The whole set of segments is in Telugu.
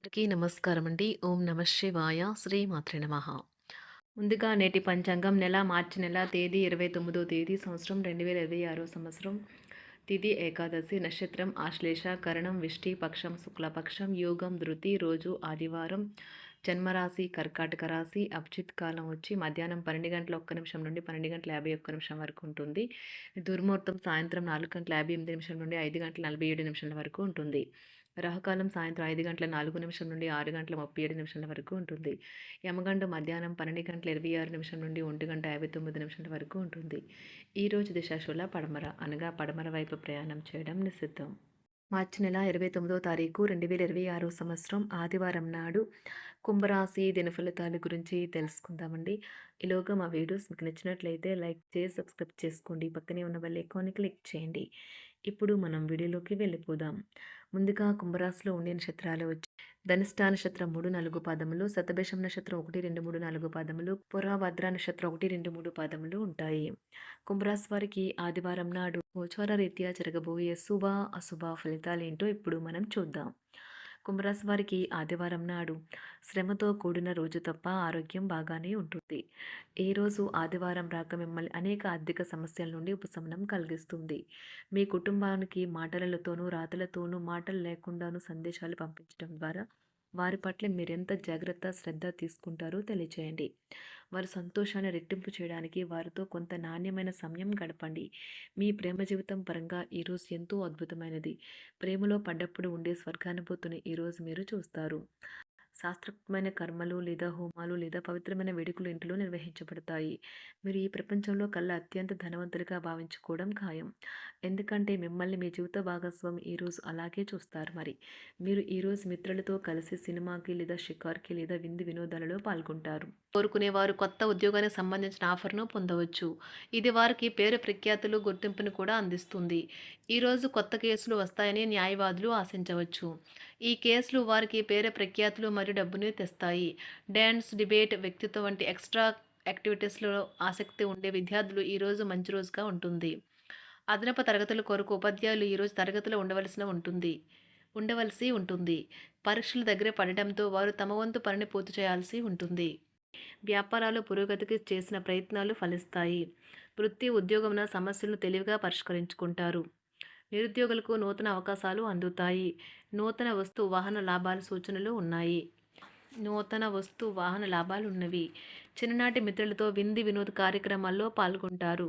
అందరికీ నమస్కారం అండి. ఓం నమ శివాయ. శ్రీమాత్రే నమః. ముందుగా నేటి పంచాంగం మార్చి నెల తేదీ 29వ తేదీ సంవత్సరం 2026 సంవత్సరం. తిథి ఏకాదశి, నక్షత్రం ఆశ్లేష, కరణం విష్టి, పక్షం శుక్లపక్షం, యోగం ధృతి, రోజు ఆదివారం, జన్మరాశి కర్కాటక రాశి, అభిజిత్ కాలం వచ్చి మధ్యాహ్నం 12 గంటల 1 నిమిషం నుండి 12 గంటల 51 నిమిషం వరకు ఉంటుంది. దుర్ముహూర్తం సాయంత్రం 4 గంటల 58 నిమిషం నుండి 5 గంటల 47 నిమిషాల వరకు ఉంటుంది. రాహుకాలం సాయంత్రం 5 గంటల 4 నిమిషం నుండి 6 గంటల 37 నిమిషాల వరకు ఉంటుంది. యమగండం మధ్యాహ్నం 12 గంటల 26 నిమిషం నుండి 1 గంట 59 నిమిషాల వరకు ఉంటుంది. ఈరోజు దిశాశూల పడమర అనగా పడమర వైపు ప్రయాణం చేయడం నిషిద్ధం. మార్చి నెల 29వ తారీఖు 2026 సంవత్సరం ఆదివారం నాడు కుంభరాశి దినఫలితాల గురించి తెలుసుకుందామండి. ఈలోగా మా వీడియోస్ మీకు నచ్చినట్లయితే లైక్ చేసి సబ్స్క్రైబ్ చేసుకోండి. పక్కనే ఉన్న బెల్ ఐకాన్ని క్లిక్ చేయండి. ఇప్పుడు మనం వీడియోలోకి వెళ్ళిపోదాం. ముందుగా కుంభరాశిలో ఉండే నక్షత్రాలు వచ్చి ధనిష్ఠా నక్షత్రం 3, 4 పాదములు, శతభిషం నక్షత్రం 1, 2, 3, 4 పాదములు, పురాభద్ర నక్షత్రం 1, 2, 3 పాదములు ఉంటాయి. కుంభరాశి వారికి ఆదివారం నాడు గోచార రీత్యా జరగబోయే శుభ అశుభ ఫలితాలేంటో ఇప్పుడు మనం చూద్దాం. కుంభరాశి వారికి ఆదివారం నాడు శ్రమతో కూడిన రోజు తప్ప ఆరోగ్యం బాగానే ఉంటుంది. ఏ రోజు ఆదివారం రాక మిమ్మల్ని అనేక ఆర్థిక సమస్యల నుండి ఉపశమనం కలిగిస్తుంది. మీ కుటుంబానికి మాటలతోనూ రాతలతోనూ మాటలు లేకుండానూ సందేశాలు పంపించడం ద్వారా వారి పట్ల మీరెంత జాగ్రత్త శ్రద్ధ తీసుకుంటారో తెలియచేయండి. వారి సంతోషాన్ని రెట్టింపు చేయడానికి వారితో కొంత నాణ్యమైన సమయం గడపండి. మీ ప్రేమ జీవితం పరంగా ఈరోజు ఎంతో అద్భుతమైనది. ప్రేమలో పడ్డప్పుడు ఉండే స్వర్గానుభూతిని ఈరోజు మీరు చూస్తారు. శాస్త్రోక్తమైన కర్మలు లేదా హోమాలు లేదా పవిత్రమైన వేడుకలు ఇంటిలో నిర్వహించబడతాయి. మీరు ఈ ప్రపంచంలో కల్లా అత్యంత ధనవంతులుగా భావించుకోవడం ఖాయం. ఎందుకంటే మిమ్మల్ని మీ జీవిత భాగస్వామి ఈరోజు అలాగే చూస్తారు. మీరు ఈరోజు మిత్రులతో కలిసి సినిమాకి లేదా షికార్కి లేదా విందు వినోదాలలో పాల్గొంటారు. కోరుకునేవారు కొత్త ఉద్యోగానికి సంబంధించిన ఆఫర్ను పొందవచ్చు. ఇది వారికి పేరు ప్రఖ్యాతులు గుర్తింపును కూడా అందిస్తుంది. ఈరోజు కొత్త కేసులు వస్తాయని న్యాయవాదులు ఆశించవచ్చు. ఈ కేసులు వారికి పేరు ప్రఖ్యాతులు మరియు డబ్బుని తెస్తాయి. డ్యాన్స్, డిబేట్, వ్యక్తిత్వం వంటి ఎక్స్ట్రా యాక్టివిటీస్లో ఆసక్తి ఉండే విద్యార్థులు ఈరోజు మంచి రోజుగా ఉంటుంది. అదనపు తరగతుల కొరకు ఉపాధ్యాయులు ఈరోజు తరగతిలో ఉండవలసి ఉంటుంది. పరీక్షలు దగ్గర పడటంతో వారు తమ వంతు పనిని పూర్తి చేయాల్సి ఉంటుంది. వ్యాపారాలు పురోగతికి చేసిన ప్రయత్నాలు ఫలిస్తాయి. వృత్తి ఉద్యోగమున సమస్యలను తెలివిగా పరిష్కరించుకుంటారు. నిరుద్యోగులకు నూతన అవకాశాలు అందుతాయి. నూతన వస్తు వాహన లాభాల సూచనలు ఉన్నాయి. చిన్ననాటి మిత్రులతో విందు వినోద కార్యక్రమాల్లో పాల్గొంటారు.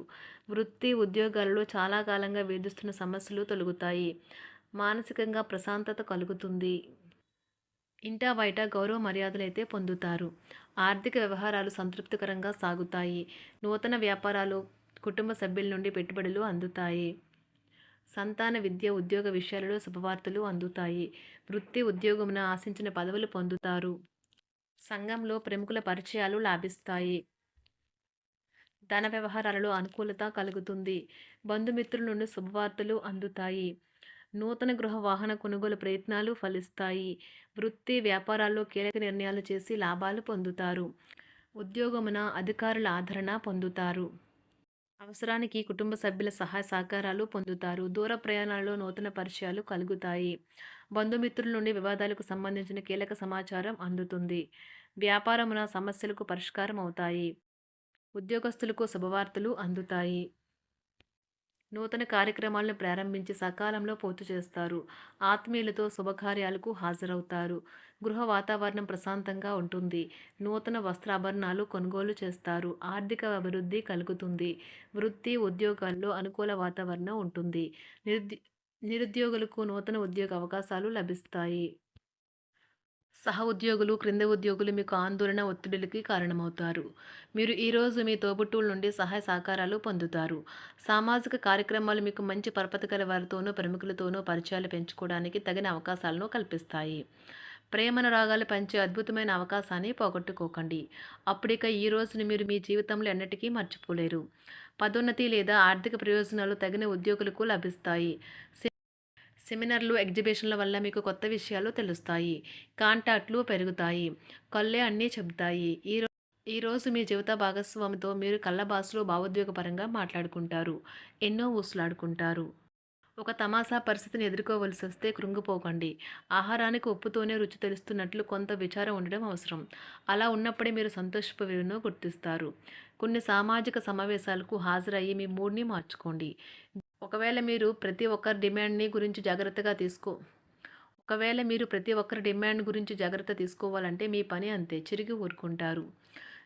వృత్తి ఉద్యోగాలలో చాలా కాలంగా వేధిస్తున్న సమస్యలు తొలగుతాయి. మానసికంగా ప్రశాంతత కలుగుతుంది. ఇంటా బయట గౌరవ మర్యాదలైతే పొందుతారు. ఆర్థిక వ్యవహారాలు సంతృప్తికరంగా సాగుతాయి. నూతన వ్యాపారాలు, కుటుంబ సభ్యుల నుండి పెట్టుబడులు అందుతాయి. సంతాన విద్య, ఉద్యోగ విషయాలలో శుభవార్తలు అందుతాయి. వృత్తి ఉద్యోగమున ఆశించిన పదవులు పొందుతారు. సంఘంలో ప్రముఖుల పరిచయాలు లాభిస్తాయి. ధన వ్యవహారాలలో అనుకూలత కలుగుతుంది. బంధుమిత్రుల నుండి శుభవార్తలు అందుతాయి. నూతన గృహ వాహన కొనుగోలు ప్రయత్నాలు ఫలిస్తాయి. వృత్తి వ్యాపారాల్లో కీలక నిర్ణయాలు చేసి లాభాలు పొందుతారు. ఉద్యోగమున అధికారుల ఆదరణ పొందుతారు. అవసరానికి కుటుంబ సభ్యుల సహాయ సహకారాలు పొందుతారు. దూర ప్రయాణాలలో నూతన పరిచయాలు కలుగుతాయి. బంధుమిత్రుల నుండి వివాదాలకు సంబంధించిన కీలక సమాచారం అందుతుంది. వ్యాపారమున సమస్యలకు పరిష్కారం అవుతాయి. ఉద్యోగస్తులకు శుభవార్తలు అందుతాయి. నూతన కార్యక్రమాలను ప్రారంభించి సకాలంలో పూర్తి చేస్తారు. ఆత్మీయులతో శుభకార్యాలకు హాజరవుతారు. గృహ వాతావరణం ప్రశాంతంగా ఉంటుంది. నూతన వస్త్రాభరణాలు కొనుగోలు చేస్తారు. ఆర్థిక అభివృద్ధి కలుగుతుంది. వృత్తి ఉద్యోగాల్లో అనుకూల వాతావరణం ఉంటుంది. నిరుద్యోగులకు నూతన ఉద్యోగ అవకాశాలు లభిస్తాయి. సహ ఉద్యోగులు, క్రింద ఉద్యోగులు మీకు ఆందోళన, ఒత్తిడులకి కారణమవుతారు. మీరు ఈరోజు మీ తోబుట్టువుల నుండి సహాయ సహకారాలు పొందుతారు. సామాజిక కార్యక్రమాలు మీకు మంచి పరపతి గల వారితోనూ, ప్రముఖులతోనూ పరిచయాలు పెంచుకోవడానికి తగిన అవకాశాలను కల్పిస్తాయి. ప్రేమనురాగాలు పంచే అద్భుతమైన అవకాశాన్ని పోగొట్టుకోకండి. అప్పుడిక ఈ రోజును మీరు మీ జీవితంలో ఎన్నటికీ మర్చిపోలేరు. పదోన్నతి లేదా ఆర్థిక ప్రయోజనాలు తగిన ఉద్యోగులకు లభిస్తాయి. సెమినార్లు, ఎగ్జిబిషన్ల వల్ల మీకు కొత్త విషయాలు తెలుస్తాయి. కాంటాక్ట్లు పెరుగుతాయి. కళ్ళే అన్నీ చెబుతాయి. ఈరోజు మీ జీవిత భాగస్వామితో మీరు కళ్ళ భాషలో భావోద్వేగపరంగా మాట్లాడుకుంటారు. ఎన్నో ఊసులాడుకుంటారు. ఒక తమాషా పరిస్థితిని ఎదుర్కోవలసొస్తే కృంగిపోకండి. ఆహారానికి ఉప్పుతోనే రుచి తెలుస్తున్నట్లు కొంత విచారం ఉండడం అవసరం. అలా ఉన్నప్పుడే మీరు సంతోషపు విలువను గుర్తిస్తారు. కొన్ని సామాజిక సమావేశాలకు హాజరయ్యి మీ మూడ్‌ని మార్చుకోండి. ఒకవేళ మీరు ప్రతి ఒక్కరి డిమాండ్‌ని గురించి జాగ్రత్తగా తీసుకో ఒకవేళ మీరు ప్రతి ఒక్కరి డిమాండ్ గురించి జాగ్రత్త తీసుకోవాలంటే మీ పని అంతే. చిరిగి ఊరుకుంటారు.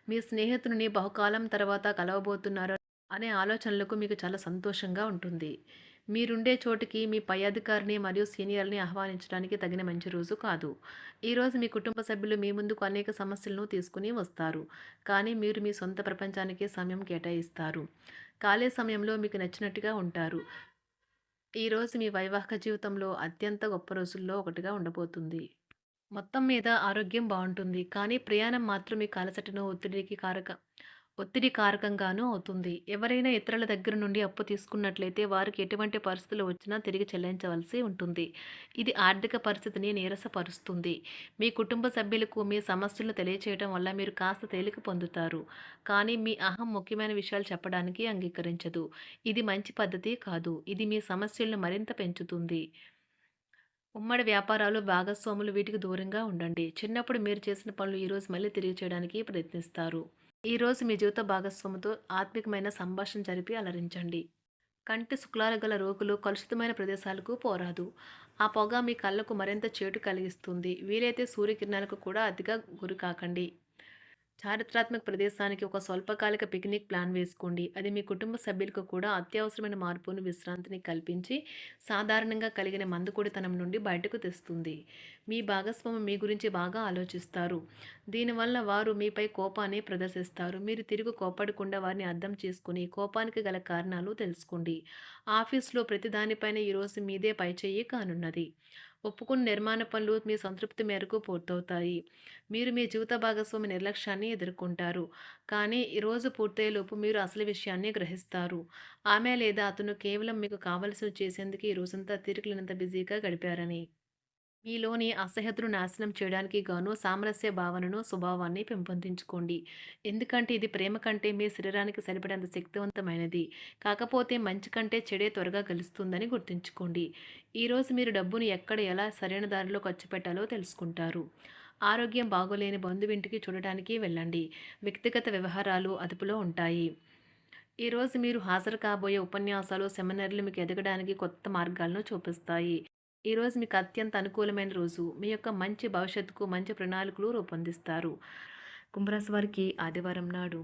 మీ స్నేహితుడిని బహుకాలం తర్వాత కలవబోతున్నారు అనే ఆలోచనలకు మీకు చాలా సంతోషంగా ఉంటుంది. మీరుండే చోటికి మీ పై అధికారిని మరియు సీనియర్‌ని ఆహ్వానించడానికి తగిన మంచి రోజు కాదు. ఈరోజు మీ కుటుంబ సభ్యులు మీ ముందుకు అనేక సమస్యలను తీసుకొని వస్తారు. కానీ మీరు మీ సొంత ప్రపంచానికే సమయం కేటాయిస్తారు. ఖాళీ సమయంలో మీకు నచ్చినట్టుగా ఉంటారు. ఈరోజు మీ వైవాహిక జీవితంలో అత్యంత గొప్ప రోజుల్లో ఒకటిగా ఉండబోతుంది. మొత్తం మీద ఆరోగ్యం బావుంటుంది. కానీ ప్రయాణం మాత్రం మీకు అలసటను, ఒత్తిడి కారకంగానూ అవుతుంది. ఎవరైనా ఇతరుల దగ్గర నుండి అప్పు తీసుకున్నట్లయితే వారికి ఎటువంటి పరిస్థితులు వచ్చినా తిరిగి చెల్లించవలసి ఉంటుంది. ఇది ఆర్థిక పరిస్థితిని నీరసపరుస్తుంది. మీ కుటుంబ సభ్యులకు మీ సమస్యలను తెలియచేయడం వల్ల మీరు కాస్త తేలిక పొందుతారు. కానీ మీ అహం ముఖ్యమైన విషయాలు చెప్పడానికి అంగీకరించదు. ఇది మంచి పద్ధతి కాదు. ఇది మీ సమస్యలను మరింత పెంచుతుంది. ఉమ్మడి వ్యాపారాలు, భాగస్వాములు వీటికి దూరంగా ఉండండి. చిన్నప్పుడు మీరు చేసిన పనులు ఈరోజు మళ్ళీ తిరిగి చేయడానికి ప్రయత్నిస్తారు. ఈరోజు మీ జీవిత భాగస్వామితో ఆత్మికమైన సంభాషణ జరిపి అలరించండి. కంటి శుక్లాలు గల రోగులు కలుషితమైన ప్రదేశాలకు పోరాదు. ఆ పొగ మీ కళ్ళకు మరింత చేటు కలిగిస్తుంది. వీలైతే సూర్యకిరణాలకు కూడా అతిగా గురికాకండి. చారిత్రాత్మక ప్రదేశానికి ఒక స్వల్పకాలిక పిక్నిక్ ప్లాన్ వేసుకోండి. అది మీ కుటుంబ సభ్యులకు కూడా అత్యవసరమైన మార్పును, విశ్రాంతిని కల్పించి సాధారణంగా కలిగిన మందుకొడితనం నుండి బయటకు తెస్తుంది. మీ భాగస్వామి మీ గురించి బాగా ఆలోచిస్తారు. దీనివల్ల వారు మీపై కోపాన్ని ప్రదర్శిస్తారు. మీరు తిరిగి కోపడకుండా వారిని అర్థం చేసుకుని కోపానికి గల కారణాలు తెలుసుకోండి. ఆఫీస్లో ప్రతి దానిపైన ఈరోజు మీదే పైచేయి కానున్నది. ఒప్పుకున్న నిర్మాణ పనులు మీ సంతృప్తి మేరకు పూర్తవుతాయి. మీరు మీ జీవిత భాగస్వామి నిర్లక్ష్యాన్ని ఎదుర్కొంటారు. కానీ ఈ రోజు పూర్తయ్యేలోపు మీరు అసలు విషయాన్ని గ్రహిస్తారు. ఆమె లేదా అతను కేవలం మీకు కావలసినవి చేసేందుకు ఈ రోజంతా తీరికలేనంత బిజీగా గడిపారని. మీలోని అసహ్యతను నాశనం చేయడానికి గాను సామరస్య భావనను, స్వభావాన్ని పెంపొందించుకోండి. ఎందుకంటే ఇది ప్రేమ కంటే మీ శరీరానికి సరిపడేంత శక్తివంతమైనది. కాకపోతే మంచి కంటే చెడే త్వరగా గెలుస్తుందని గుర్తుంచుకోండి. ఈరోజు మీరు డబ్బును ఎక్కడ ఎలా సరైన దారిలో ఖర్చు పెట్టాలో తెలుసుకుంటారు. ఆరోగ్యం బాగోలేని బంధువింటికి చూడటానికి వెళ్ళండి. వ్యక్తిగత వ్యవహారాలు అదుపులో ఉంటాయి. ఈరోజు మీరు హాజరు కాబోయే ఉపన్యాసాలు, సెమినార్లు మీకు ఎదగడానికి కొత్త మార్గాలను చూపిస్తాయి. ఈరోజు మీకు అత్యంత అనుకూలమైన రోజు. మీ యొక్క మంచి భవిష్యత్తుకు మంచి ప్రణాళికలు రూపొందిస్తారు. కుంభరాశి వారికి ఆదివారం నాడు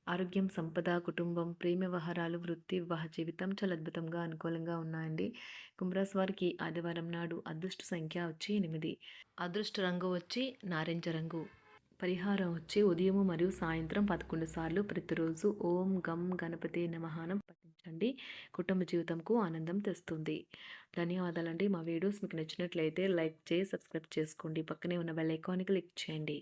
ఆరోగ్యం, సంపద, కుటుంబం, ప్రేమ వ్యవహారాలు, వృత్తి, వివాహ జీవితం చాలా అద్భుతంగా అనుకూలంగా ఉన్నాయండి. కుంభరాశి వారికి ఆదివారం నాడు అదృష్ట సంఖ్య వచ్చి 8. అదృష్ట రంగు వచ్చి నారింజ రంగు. పరిహారం వచ్చి ఉదయము మరియు సాయంత్రం 11 సార్లు ప్రతిరోజు ఓం గం గణపతే నమః పఠించండి. కుటుంబ జీవితంకు ఆనందం తెస్తుంది. ధన్యవాదాలండి. మా వీడియోస్ మీకు నచ్చినట్లయితే లైక్ చేసి సబ్స్క్రైబ్ చేసుకోండి. పక్కనే ఉన్న బెల్ ఐకాన్ని క్లిక్ చేయండి.